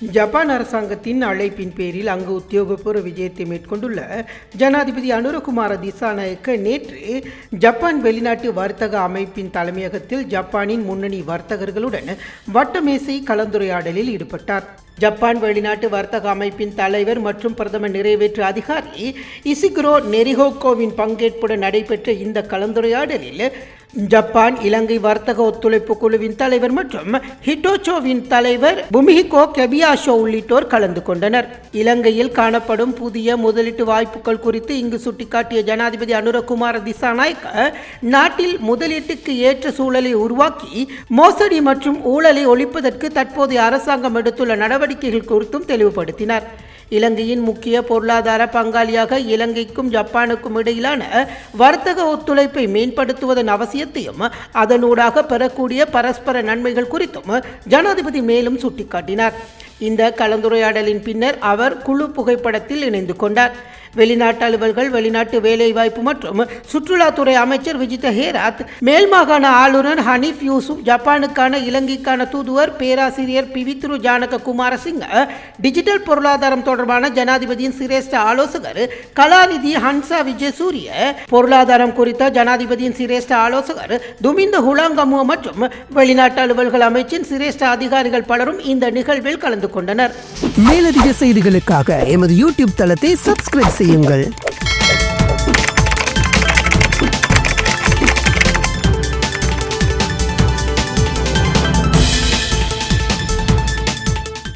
Japan அரசாங்கத்தின் அழைப்பின் பேரில் அங்கு உத்தியோகபூர்வ விஜயத்தை மேற்கொண்டுள்ள ஜனாதிபதி அனுரகுமார திசாநாயக்க நேற்று ஜப்பான் வெளிநாட்டு வர்த்தக அமைப்பின் தலைமையகத்தில் ஜப்பானின் முன்னணி வர்த்தகர்களுடன் வட்டமேசை கலந்துரையாடலில் ஈடுபட்டார். ஜப்பான் வெளிநாட்டு வர்த்தக அமைப்பின் தலைவர் மற்றும் பிரதம நிறைவேற்று அதிகாரி இசிகுரோ நெரிஹோகோவின் பங்கேற்புடன் நடைபெற்ற இந்த கலந்துரையாடலில் ஜப்பான் இலங்கை வர்த்தக ஒத்துழைப்பு குழுவின் தலைவர் மற்றும் ஹிட்டோச்சோவின் தலைவர் புமிஹிகோ கெபியாஷோ உள்ளிட்டோர் கலந்து கொண்டனர். இலங்கையில் காணப்படும் புதிய முதலீட்டு வாய்ப்புகள் குறித்து இங்கு சுட்டிக்காட்டிய ஜனாதிபதி அனுரகுமார திசாநாயக்க நாட்டில் முதலீட்டுக்கு ஏற்ற சூழலை உருவாக்கி மோசடி மற்றும் ஊழலை ஒழிப்பதற்கு தற்போதைய அரசாங்கம் எடுத்துள்ள நடவடிக்கைகள் குறித்தும் தெளிவுபடுத்தினார். இலங்கையின் முக்கிய பொருளாதார பங்காளியாக இலங்கைக்கும் ஜப்பானுக்கும் இடையிலான வர்த்தக ஒத்துழைப்பை மேம்படுத்துவதன் அவசியத்தையும் அதனூடாக பெறக்கூடிய பரஸ்பர நன்மைகள் குறித்தும் ஜனாதிபதி மேலும் சுட்டிக்காட்டினார். இந்த கலந்துரையாடலின் பின்னர் அவர் குழு புகைப்படத்தில் இணைந்து கொண்டார். வெளிநாட்டு அலுவல்கள், வெளிநாட்டு வேலைவாய்ப்பு மற்றும் சுற்றுலாத்துறை அமைச்சர் விஜித ஹேராத், மேல் மாகாண ஆளுநர் ஹனீஃப் யூசுப், ஜப்பானுக்கான இலங்கைக்கான தூதுவர் பேராசிரியர் பிவித்ரு ஜானக குமாரசிங்க, டிஜிட்டல் பொருளாதாரம் தொடர்பான ஜனாதிபதியின் சிரேஷ்ட ஆலோசகர் கலாநிதி ஹன்சா விஜயசூரிய, பொருளாதாரம் குறித்த ஜனாதிபதியின் சிரேஷ்ட ஆலோசகர் துமிந்த ஹுலாங்கமுவ மற்றும் வெளிநாட்டு அலுவல்கள் அமைச்சின் சிரேஷ்ட அதிகாரிகள் பலரும் இந்த நிகழ்வில் கலந்து கொண்டனர். மேலதிக செய்திகளுக்காக எமது யூடியூப் தளத்தை சப்ஸ்கிரைப் செய்யுங்கள்.